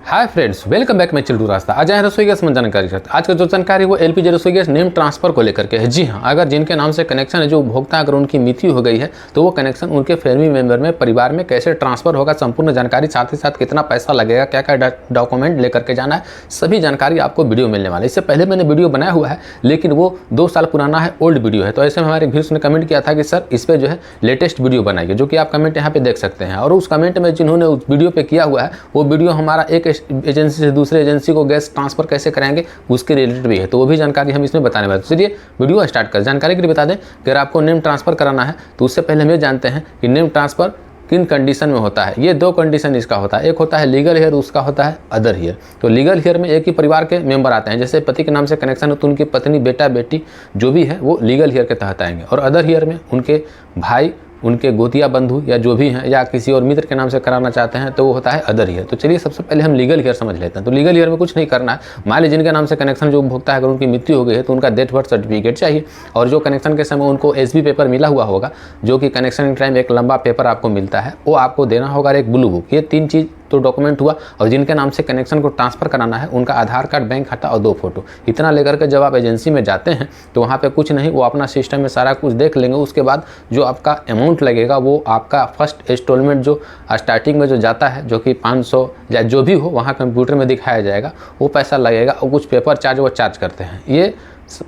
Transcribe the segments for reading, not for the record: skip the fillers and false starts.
Hi friends, welcome back. मैं चिल्टू रास्ता। आज आए रसोई गैस में जानकारी चाहते हैं। आज का जो जानकारी वो एलपीजी रसोई गैस नेम ट्रांसफर को लेकर के है। जी हाँ, अगर जिनके नाम से कनेक्शन है, जो उपभोक्ता अगर उनकी मृत्यु हो गई है तो वो कनेक्शन उनके फैमिली मेंबर में, परिवार में कैसे ट्रांसफर होगा, संपूर्ण जानकारी, साथ ही साथ कितना पैसा लगेगा, क्या क्या डॉक्यूमेंट लेकर के जाना है, सभी जानकारी आपको वीडियो मिलने वाला है। इससे पहले मैंने वीडियो बनाया हुआ है, लेकिन वो 2 साल पुराना है, ओल्ड वीडियो है। तो ऐसे में हमारे व्यूअर्स ने कमेंट किया था कि सर इस पर जो है लेटेस्ट वीडियो बनाइए, जो कि आप कमेंट यहाँ पे देख सकते हैं। और उस कमेंट में जिन्होंने उस वीडियो पे किया हुआ है, वो वीडियो हमारा एक एजेंसी से दूसरे एजेंसी को गैस ट्रांसफर कैसे कराएंगे उसके रिलेटेड भी है, तो वो भी जानकारी हम इसमें बताने वाले हैं। चलिए वीडियो स्टार्ट कर। जानकारी के लिए बता दें कि अगर आपको नेम ट्रांसफर कराना है तो उससे पहले हम ये जानते हैं कि नेम ट्रांसफर किन कंडीशन में होता है। ये 2 कंडीशन इसका होता है, एक होता है लीगल हेयर, उसका होता है अदर हेयर। तो लीगल हेयर में एक ही परिवार के मेंबर आते हैं, जैसे पति के नाम से कनेक्शन हो तो उनकी पत्नी, बेटा, बेटी जो भी है वो लीगल हेयर के तहत आएंगे। और अदर हेयर में उनके भाई, उनके गोतिया बंधु या जो भी हैं, या किसी और मित्र के नाम से कराना चाहते हैं तो वो होता है अदर ईयर। तो चलिए सबसे पहले हम लीगल ईयर समझ लेते हैं। तो लीगल ईयर में कुछ नहीं करना है। मान लीजिए जिनके नाम से कनेक्शन जो उपभोक्ता है, अगर उनकी मृत्यु हो गई है तो उनका डेथ बर्थ सर्टिफिकेट चाहिए, और जो कनेक्शन के समय उनको एसबी पेपर मिला हुआ होगा, जो कि कनेक्शन के टाइम एक लंबा पेपर आपको मिलता है, वो आपको देना होगा, और एक ब्लू बुक। ये 3 चीज़ तो डॉक्यूमेंट हुआ। और जिनके नाम से कनेक्शन को ट्रांसफ़र कराना है उनका आधार कार्ड, बैंक खाता और 2 फोटो, इतना लेकर के जब आप एजेंसी में जाते हैं तो वहाँ पे कुछ नहीं, वो अपना सिस्टम में सारा कुछ देख लेंगे। उसके बाद जो आपका अमाउंट लगेगा वो आपका फर्स्ट इंस्टॉलमेंट जो स्टार्टिंग में जो जाता है, जो कि 500 या जो भी हो, वहाँ कंप्यूटर में दिखाया जाएगा, वो पैसा लगेगा। और कुछ पेपर चार्ज वो चार्ज करते हैं, ये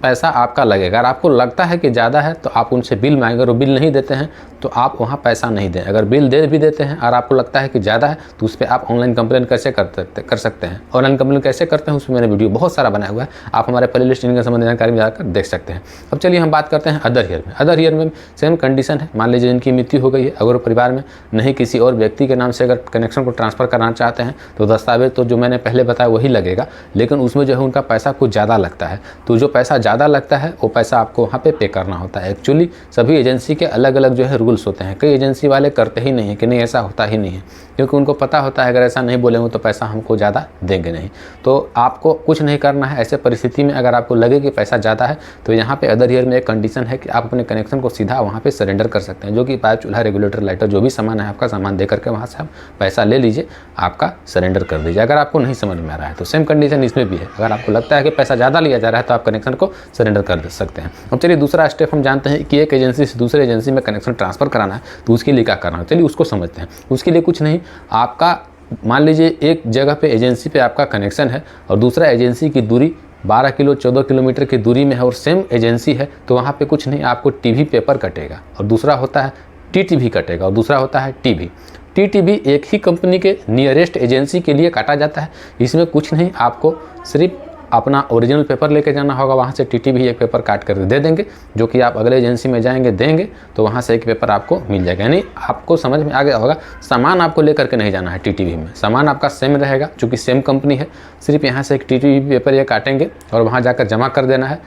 पैसा आपका लगेगा। अगर आपको लगता है कि ज़्यादा है तो आप उनसे बिल मांगें, और बिल नहीं देते हैं तो आप वहाँ पैसा नहीं दें। अगर बिल दे भी देते हैं और आपको लगता है कि ज़्यादा है तो उस पर आप ऑनलाइन कंप्लेन कैसे कर सकते हैं। ऑनलाइन कंप्लेन कैसे करते हैं उस पर मैंने वीडियो बहुत सारा बनाया हुआ है, आप हमारे प्ले लिस्ट इनके संबंधित जानकारी में जाकर देख सकते हैं। अब चलिए हम बात करते हैं अदर ईयर में। अदर ईयर में सेम कंडीशन है। मान लीजिए इनकी मृत्यु हो गई है, अगर परिवार में नहीं किसी और व्यक्ति के नाम से अगर कनेक्शन को ट्रांसफ़र करना चाहते हैं तो दस्तावेज तो जो मैंने पहले बताया वही लगेगा, लेकिन उसमें जो है उनका पैसा कुछ ज़्यादा लगता है। तो जो पैसा ज़्यादा लगता है वो पैसा आपको वहाँ पे करना होता है। एक्चुअली सभी एजेंसी के अलग अलग जो है रूल्स होते हैं। कई एजेंसी वाले करते ही नहीं है कि नहीं ऐसा होता ही नहीं है, क्योंकि उनको पता होता है अगर ऐसा नहीं बोलेंगे तो पैसा हमको ज़्यादा देंगे नहीं। तो आपको कुछ नहीं करना है। ऐसे परिस्थिति में अगर आपको लगे कि पैसा ज़्यादा है तो यहाँ पे अदर ईयर में एक कंडीशन है कि आप अपने कनेक्शन को सीधा वहाँ पे सरेंडर कर सकते हैं, जो कि पाइप, चूल्हा, रेगुलेटर, लाइटर जो भी सामान है आपका, सामान दे करके वहाँ से आप पैसा ले लीजिए, आपका सरेंडर कर दीजिए। अगर आपको नहीं समझ में आ रहा है तो सेम कंडीशन इसमें भी है। अगर आपको लगता है कि पैसा ज़्यादा लिया जा रहा है तो आप कनेक्शन को सरेंडर कर सकते हैं। अब चलिए दूसरा स्टेप हम जानते हैं कि एक एजेंसी से दूसरे एजेंसी में कनेक्शन ट्रांसफ़र कराना है तो उसके लिए क्या करना है। चलिए उसको समझते हैं। उसके लिए कुछ नहीं, आपका मान लीजिए एक जगह पे एजेंसी पे आपका कनेक्शन है और दूसरा एजेंसी की दूरी 12 किलो 14 किलोमीटर की दूरी में है और सेम एजेंसी है, तो वहाँ पे कुछ नहीं, आपको टीवी पेपर कटेगा, और दूसरा होता है टीटीवी कटेगा, और दूसरा होता है टीवी। टीटीवी एक ही कंपनी के नियरेस्ट एजेंसी के लिए काटा जाता है। इसमें कुछ नहीं, आपको सिर्फ अपना ओरिजिनल पेपर लेके जाना होगा, वहाँ से टीटीवी एक पेपर काट कर दे देंगे, जो कि आप अगले एजेंसी में जाएंगे देंगे तो वहाँ से एक पेपर आपको मिल जाएगा। यानी आपको समझ में आ गया होगा, सामान आपको लेकर के नहीं जाना है टीटीवी में, सामान आपका सेम रहेगा, चूँकि सेम कंपनी है। सिर्फ यहाँ से एक टीटीवी पेपर ये काटेंगे और वहाँ जाकर जमा कर देना है।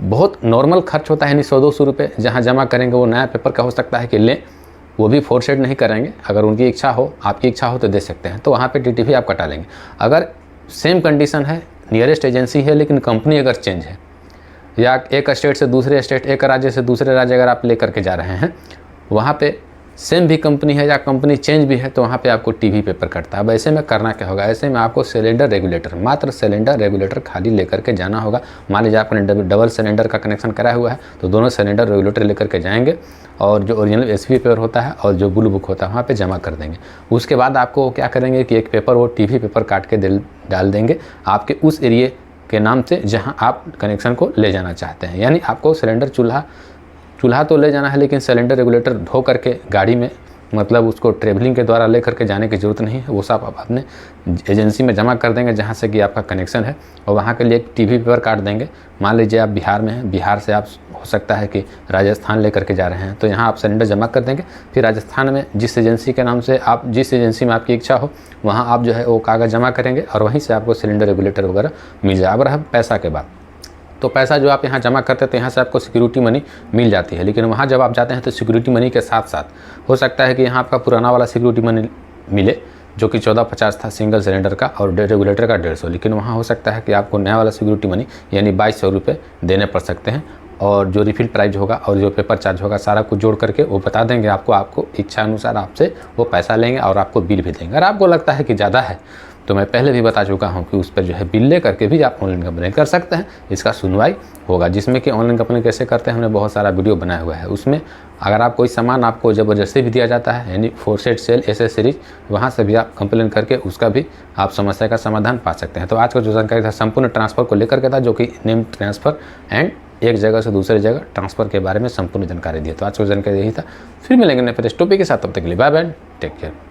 बहुत नॉर्मल खर्च होता है, यानी 100-200 रुपये जहाँ जमा करेंगे वो नया पेपर का हो सकता है कि लें, वो भी फोर्स नहीं करेंगे। अगर उनकी इच्छा हो, आपकी इच्छा हो तो दे सकते हैं, तो वहाँ पे टीटीवी आप कटा लेंगे। अगर सेम कंडीशन है, नियरेस्ट एजेंसी है, लेकिन कंपनी अगर चेंज है, या एक स्टेट से दूसरे स्टेट, एक राज्य से दूसरे राज्य अगर आप ले करके जा रहे हैं, वहाँ पे सेम भी कंपनी है या कंपनी चेंज भी है, तो वहाँ पे आपको टीवी पेपर कटता है। अब ऐसे में करना क्या होगा, ऐसे में आपको सिलेंडर रेगुलेटर, मात्र सिलेंडर रेगुलेटर खाली लेकर के जाना होगा। मान लीजिए आपने डबल सिलेंडर का कनेक्शन कराया हुआ है तो दोनों सिलेंडर रेगुलेटर लेकर के जाएंगे, और जो ओरिजिनल एसपी पेपर होता है और जो ब्लू बुक होता है वहाँ पे जमा कर देंगे। उसके बाद आपको क्या करेंगे कि एक पेपर वो टीवी पेपर काट के डाल देंगे आपके उस एरिए के नाम से जहाँ आप कनेक्शन को ले जाना चाहते हैं। यानी आपको सिलेंडर, चूल्हा तो ले जाना है, लेकिन सिलेंडर रेगुलेटर धो करके गाड़ी में, मतलब उसको ट्रेवलिंग के द्वारा ले करके जाने की ज़रूरत नहीं है। वो सब आप अपने एजेंसी में जमा कर देंगे जहाँ से कि आपका कनेक्शन है, और वहाँ के लिए एक टीवी पेपर काट देंगे। मान लीजिए आप बिहार में हैं, बिहार से आप हो सकता है कि राजस्थान ले करके जा रहे हैं, तो यहाँ आप सिलेंडर जमा कर देंगे। फिर राजस्थान में जिस एजेंसी के नाम से आप, जिस एजेंसी में आपकी इच्छा हो, वहाँ आप जो है वो कागज़ जमा करेंगे और वहीं से आपको सिलेंडर रेगुलेटर वगैरह मिल जाए। अब रहा पैसा के बाद, तो पैसा जो आप यहाँ जमा करते हैं तो यहाँ से आपको सिक्योरिटी मनी मिल जाती है, लेकिन वहाँ जब आप जाते हैं तो सिक्योरिटी मनी के साथ साथ हो सकता है कि यहाँ आपका पुराना वाला सिक्योरिटी मनी मिले, जो कि 1450 था सिंगल सिलेंडर का, और रेगुलेटर का 150, लेकिन वहाँ हो सकता है कि आपको नया वाला सिक्योरिटी मनी यानी 2200 रुपये देने पड़ सकते हैं। और जो रिफिल प्राइस होगा और जो पेपर चार्ज होगा सारा कुछ जोड़ करके वो बता देंगे आपको, आपको इच्छा अनुसार आपसे वो पैसा लेंगे और आपको बिल भी देंगे। अगर आपको लगता है कि ज़्यादा है तो मैं पहले भी बता चुका हूँ कि उस पर जो है बिल ले करके भी आप ऑनलाइन कंप्लेन कर सकते हैं। इसका सुनवाई होगा, जिसमें कि ऑनलाइन कंप्लेन कैसे करते हैं हमने बहुत सारा वीडियो बनाया हुआ है। उसमें अगर आप कोई सामान आपको ज़बरदस्ती भी दिया जाता है, यानी फोर्सेड सेल एसेसरीज, वहाँ से भी आप कंप्लेन करके उसका भी आप समस्या का समाधान पा सकते हैं। तो आज का जो जानकारी था संपूर्ण ट्रांसफ़र को लेकर के था, जो कि नेम ट्रांसफ़र एंड एक जगह से दूसरी जगह ट्रांसफ़र के बारे में संपूर्ण जानकारी दी। तो आज का जानकारी यही था। फिर मिलेंगे नए टॉपिक के साथ, तब तक के लिए बाय बाय, टेक केयर।